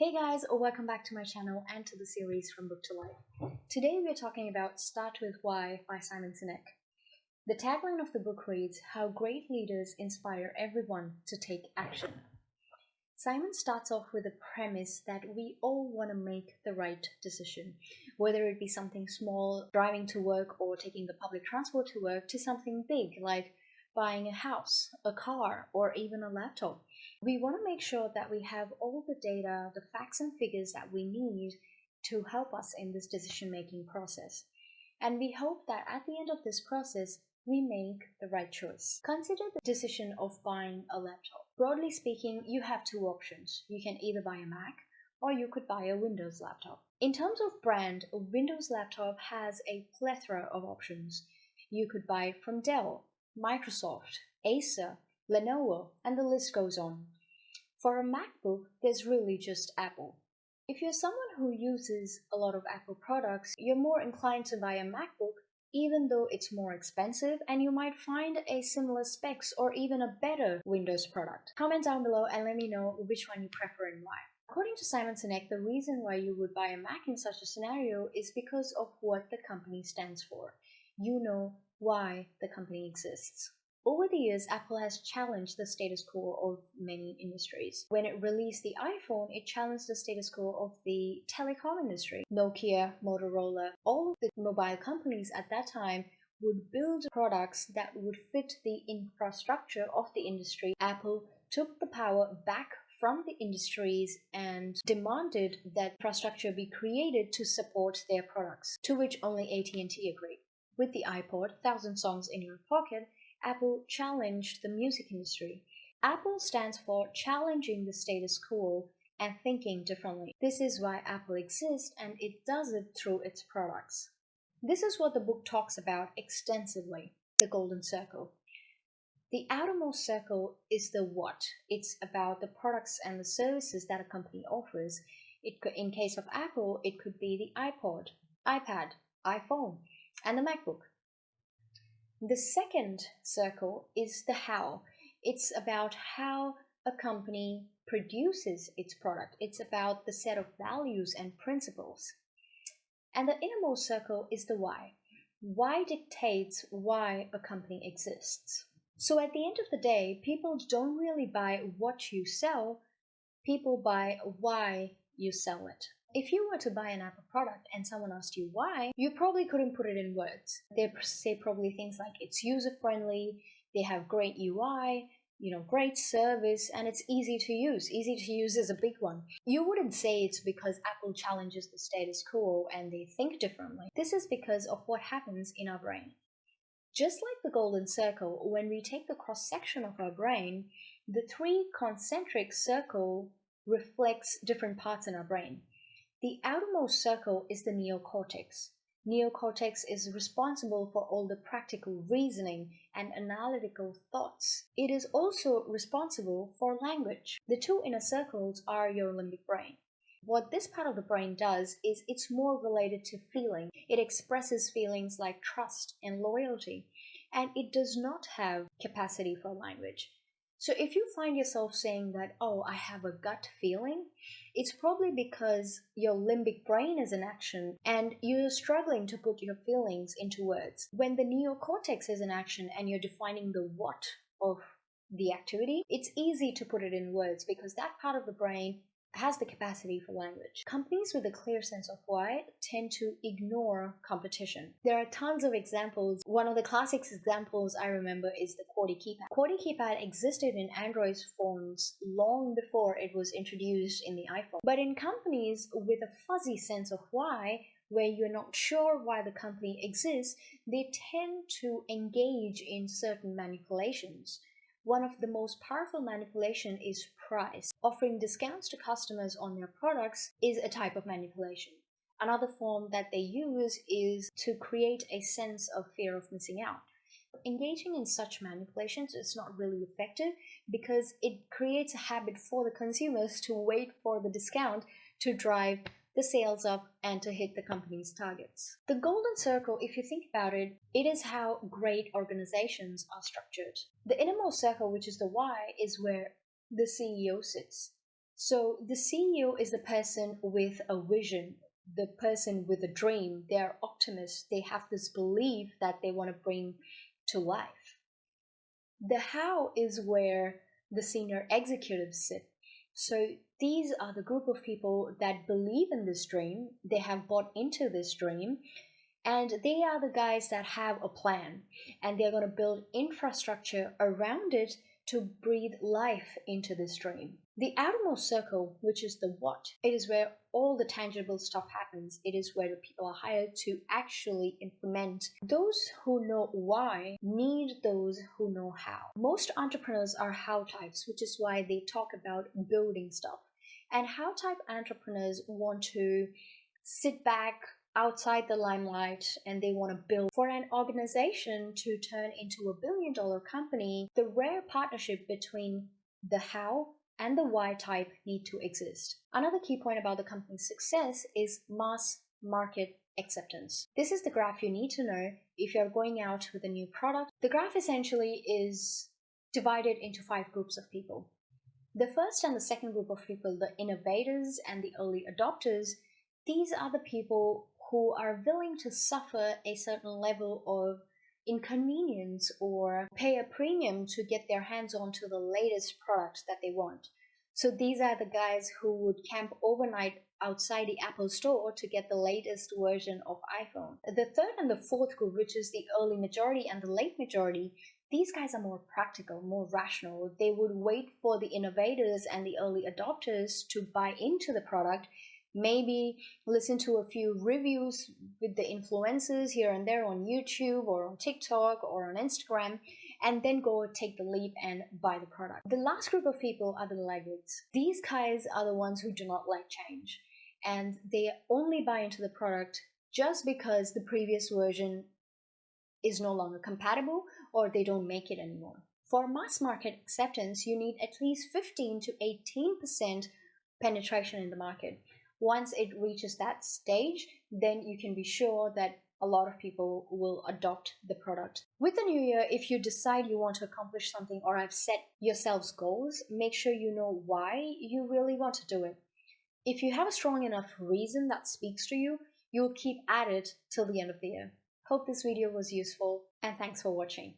Hey guys, welcome back to my channel and to the series From Book to Life. Today we are talking about Start With Why by Simon Sinek. The tagline of the book reads, "How great leaders inspire everyone to take action." Simon starts off with the premise that we all want to make the right decision, whether it be something small, driving to work or taking the public transport to work, to something big like buying a house, a car, or even a laptop. We want to make sure that we have all the data, the facts and figures that we need to help us in this decision-making process. And we hope that at the end of this process, we make the right choice. Consider the decision of buying a laptop. Broadly speaking, you have two options. You can either buy a Mac or you could buy a Windows laptop. In terms of brand, a Windows laptop has a plethora of options. You could buy from Dell, Microsoft, Acer, Lenovo, and the list goes on. For a MacBook, there's really just Apple. If you're someone who uses a lot of Apple products, you're more inclined to buy a MacBook even though it's more expensive, and you might find a similar specs or even a better Windows product. Comment down below and let me know which one you prefer and why. According to Simon Sinek, the reason why you would buy a Mac in such a scenario is because of what the company stands for. You know why the company exists. Over the years, Apple has challenged the status quo of many industries. When it released the iPhone, it challenged the status quo of the telecom industry. Nokia, Motorola, all of the mobile companies at that time would build products that would fit the infrastructure of the industry. Apple took the power back from the industries and demanded that infrastructure be created to support their products, to which only AT&T agreed. With the iPod, 1,000 songs in your pocket, Apple challenged the music industry. Apple stands for challenging the status quo and thinking differently. This is why Apple exists, and it does it through its products. This is what the book talks about extensively, the golden circle. The outermost circle is the what. It's about the products and the services that a company offers. In case of Apple, it could be the iPod, iPad, iPhone, and the MacBook. The second circle is the how. It's about how a company produces its product. It's about the set of values and principles. And the innermost circle is the why. Why dictates why a company exists. So at the end of the day, people don't really buy what you sell, people buy why you sell it. If you were to buy an Apple product and someone asked you why, you probably couldn't put it in words. They say probably things like it's user-friendly, they have great UI, great service, and it's easy to use. Easy to use is a big one. You wouldn't say it's because Apple challenges the status quo and they think differently. This is because of what happens in our brain. Just like the golden circle, when we take the cross-section of our brain, the three concentric circle reflects different parts in our brain. The outermost circle is the neocortex. Neocortex is responsible for all the practical reasoning and analytical thoughts. It is also responsible for language. The two inner circles are your limbic brain. What this part of the brain does is it's more related to feeling. It expresses feelings like trust and loyalty, and it does not have capacity for language. So if you find yourself saying that, oh, I have a gut feeling, it's probably because your limbic brain is in action and you're struggling to put your feelings into words. When the neocortex is in action and you're defining the what of the activity, it's easy to put it in words because that part of the brain has the capacity for language. Companies with a clear sense of why tend to ignore competition. There are tons of examples. One of the classic examples I remember is the QWERTY keypad. QWERTY keypad existed in Android phones long before it was introduced in the iPhone. But in companies with a fuzzy sense of why, where you're not sure why the company exists, they tend to engage in certain manipulations. One of the most powerful manipulation is price. Offering discounts to customers on their products is a type of manipulation. Another form that they use is to create a sense of fear of missing out. Engaging in such manipulations is not really effective because it creates a habit for the consumers to wait for the discount to drive the sales up and to hit the company's targets. The golden circle, if you think about it, it is how great organizations are structured. The innermost circle, which is the why, is where the CEO sits. So the CEO is the person with a vision, the person with a dream. They're optimists. They have this belief that they want to bring to life. The how is where the senior executives sit. So these are the group of people that believe in this dream, they have bought into this dream, and they are the guys that have a plan and they're going to build infrastructure around it to breathe life into this dream. The outermost circle, which is the what, it is where all the tangible stuff happens. It is where the people are hired to actually implement. Those who know why need those who know how. Most entrepreneurs are how types, which is why they talk about building stuff. And how type entrepreneurs want to sit back outside the limelight and they want to build. For an organization to turn into a billion-dollar company, the rare partnership between the how and the why type need to exist. Another key point about the company's success is mass market acceptance. This is the graph you need to know if you're going out with a new product. The graph essentially is divided into 5 groups of people. The first and the second group of people, the innovators and the early adopters, these are the people who are willing to suffer a certain level of inconvenience or pay a premium to get their hands on to the latest product that they want. So these are the guys who would camp overnight outside the Apple store to get the latest version of iPhone. The third and the fourth group, which is the early majority and the late majority, these guys are more practical, more rational. They would wait for the innovators and the early adopters to buy into the product, maybe listen to a few reviews with the influencers here and there on YouTube or on TikTok or on Instagram, and then go take the leap and buy the product. The last group of people are the laggards. These guys are the ones who do not like change, and they only buy into the product just because the previous version is no longer compatible or they don't make it anymore. For mass market acceptance, you need at least 15 to 18% penetration in the market. Once it reaches that stage, then you can be sure that a lot of people will adopt the product. With the new year, if you decide you want to accomplish something or have set yourselves goals, make sure you know why you really want to do it. If you have a strong enough reason that speaks to you, you'll keep at it till the end of the year. Hope this video was useful, and thanks for watching.